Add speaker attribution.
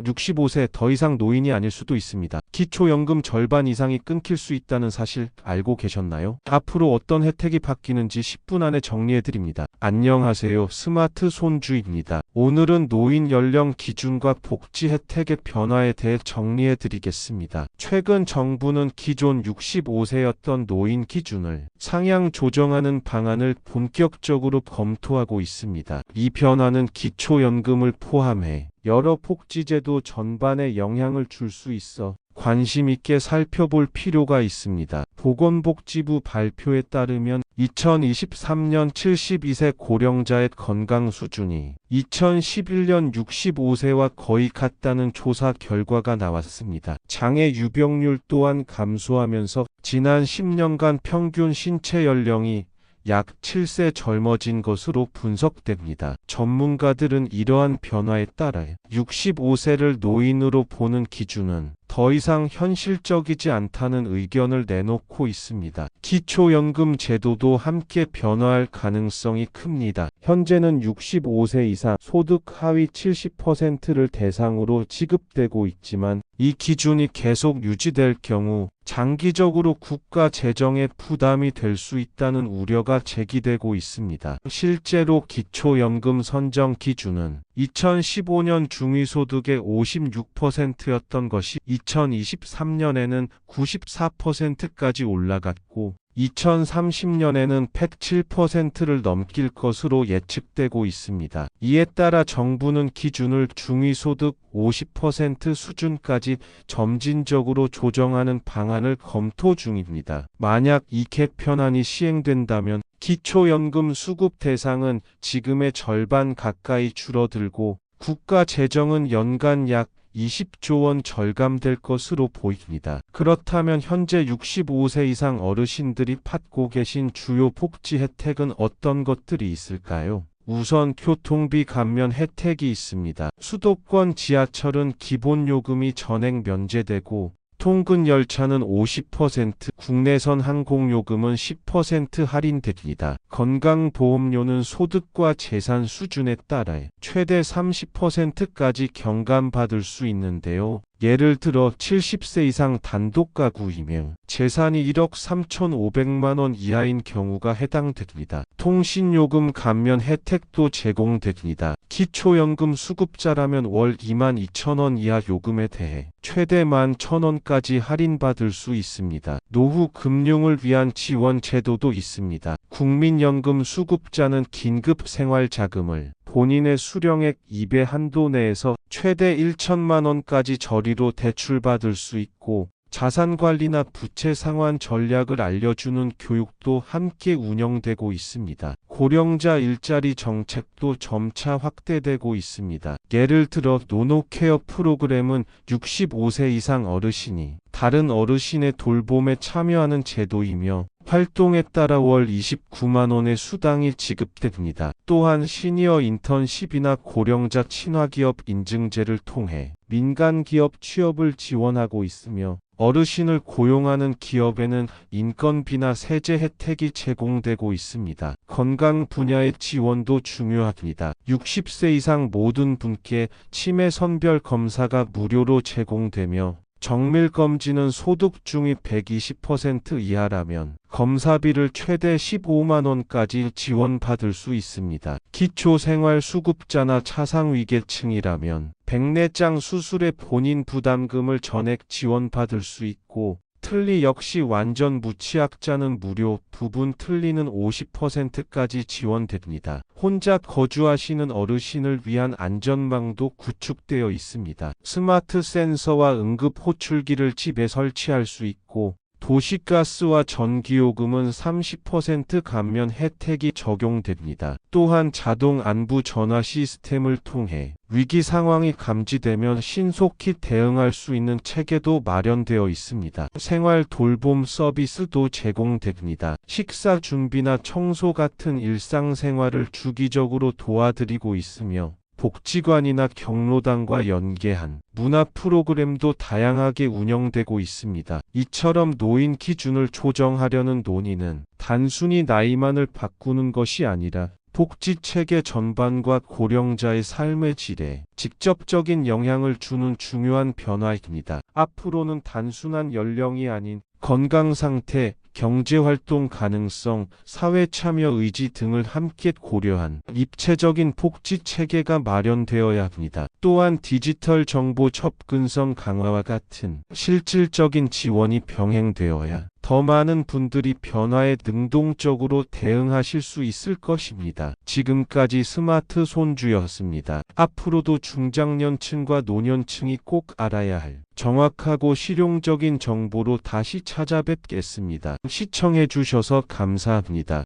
Speaker 1: 65세 더 이상 노인이 아닐 수도 있습니다. 기초연금 절반 이상이 끊길 수 있다는 사실 알고 계셨나요? 앞으로 어떤 혜택이 바뀌는지 10분 안에 정리해드립니다. 안녕하세요. 스마트 손주입니다. 오늘은 노인 연령 기준과 복지 혜택의 변화에 대해 정리해드리겠습니다. 최근 정부는 기존 65세였던 노인 기준을 상향 조정하는 방안을 본격적으로 검토하고 있습니다. 이 변화는 기초연금을 포함해 여러 복지제도 전반에 영향을 줄 수 있어 관심 있게 살펴볼 필요가 있습니다. 보건복지부 발표에 따르면 2023년 72세 고령자의 건강 수준이 2011년 65세와 거의 같다는 조사 결과가 나왔습니다. 장애 유병률 또한 감소하면서 지난 10년간 평균 신체 연령이 약 7세 젊어진 것으로 분석됩니다. 전문가들은 이러한 변화에 따라 65세를 노인으로 보는 기준은 더 이상 현실적이지 않다는 의견을 내놓고 있습니다. 기초연금 제도도 함께 변화할 가능성이 큽니다. 현재는 65세 이상 소득 하위 70%를 대상으로 지급되고 있지만 이 기준이 계속 유지될 경우 장기적으로 국가 재정에 부담이 될 수 있다는 우려가 제기되고 있습니다. 실제로 기초연금 선정 기준은 2015년 중위소득의 56%였던 것이 2023년에는 94%까지 올라갔고 2030년에는 107%를 넘길 것으로 예측되고 있습니다. 이에 따라 정부는 기준을 중위소득 50% 수준까지 점진적으로 조정하는 방안을 검토 중입니다. 만약 이 개편안이 시행된다면 기초연금 수급 대상은 지금의 절반 가까이 줄어들고 국가 재정은 연간 약 20조 원 절감될 것으로 보입니다. 그렇다면 현재 65세 이상 어르신들이 받고 계신 주요 복지 혜택은 어떤 것들이 있을까요? 우선 교통비 감면 혜택이 있습니다. 수도권 지하철은 기본요금이 전액 면제되고 통근 열차는 50%, 국내선 항공요금은 10% 할인됩니다. 건강보험료는 소득과 재산 수준에 따라 최대 30%까지 경감받을 수 있는데요. 예를 들어 70세 이상 단독가구이며 재산이 1억 3,500만 원 이하인 경우가 해당됩니다. 통신요금 감면 혜택도 제공됩니다. 기초연금 수급자라면 월 22,000원 이하 요금에 대해 최대 11,000원까지 할인받을 수 있습니다. 노후 금융을 위한 지원 제도도 있습니다. 국민연금 수급자는 긴급 생활자금을 본인의 수령액 2배 한도 내에서 최대 1천만 원까지 저리로 대출받을 수 있고 자산관리나 부채 상환 전략을 알려주는 교육도 함께 운영되고 있습니다. 고령자 일자리 정책도 점차 확대되고 있습니다. 예를 들어 노노케어 프로그램은 65세 이상 어르신이 다른 어르신의 돌봄에 참여하는 제도이며 활동에 따라 월 29만 원의 수당이 지급됩니다. 또한 시니어 인턴십이나 고령자 친화기업 인증제를 통해 민간 기업 취업을 지원하고 있으며 어르신을 고용하는 기업에는 인건비나 세제 혜택이 제공되고 있습니다. 건강 분야의 지원도 중요합니다. 60세 이상 모든 분께 치매 선별 검사가 무료로 제공되며 정밀검진은 소득 중위 120% 이하라면 검사비를 최대 15만 원까지 지원받을 수 있습니다. 기초생활수급자나 차상위계층이라면 백내장 수술의 본인 부담금을 전액 지원받을 수 있고 틀니 역시 완전 무취약자는 무료, 부분 틀니는 50%까지 지원됩니다. 혼자 거주하시는 어르신을 위한 안전망도 구축되어 있습니다. 스마트 센서와 응급 호출기를 집에 설치할 수 있고 도시가스와 전기요금은 30% 감면 혜택이 적용됩니다. 또한 자동 안부 전화 시스템을 통해 위기 상황이 감지되면 신속히 대응할 수 있는 체계도 마련되어 있습니다. 생활 돌봄 서비스도 제공됩니다. 식사 준비나 청소 같은 일상생활을 주기적으로 도와드리고 있으며 복지관이나 경로당과 연계한 문화 프로그램도 다양하게 운영되고 있습니다. 이처럼 노인 기준을 조정하려는 논의는 단순히 나이만을 바꾸는 것이 아니라 복지 체계 전반과 고령자의 삶의 질에 직접적인 영향을 주는 중요한 변화입니다. 앞으로는 단순한 연령이 아닌 건강 상태, 경제활동 가능성, 사회 참여 의지 등을 함께 고려한 입체적인 복지 체계가 마련되어야 합니다. 또한 디지털 정보 접근성 강화와 같은 실질적인 지원이 병행되어야 더 많은 분들이 변화에 능동적으로 대응하실 수 있을 것입니다. 지금까지 스마트 손주였습니다. 앞으로도 중장년층과 노년층이 꼭 알아야 할 정확하고 실용적인 정보로 다시 찾아뵙겠습니다. 시청해 주셔서 감사합니다.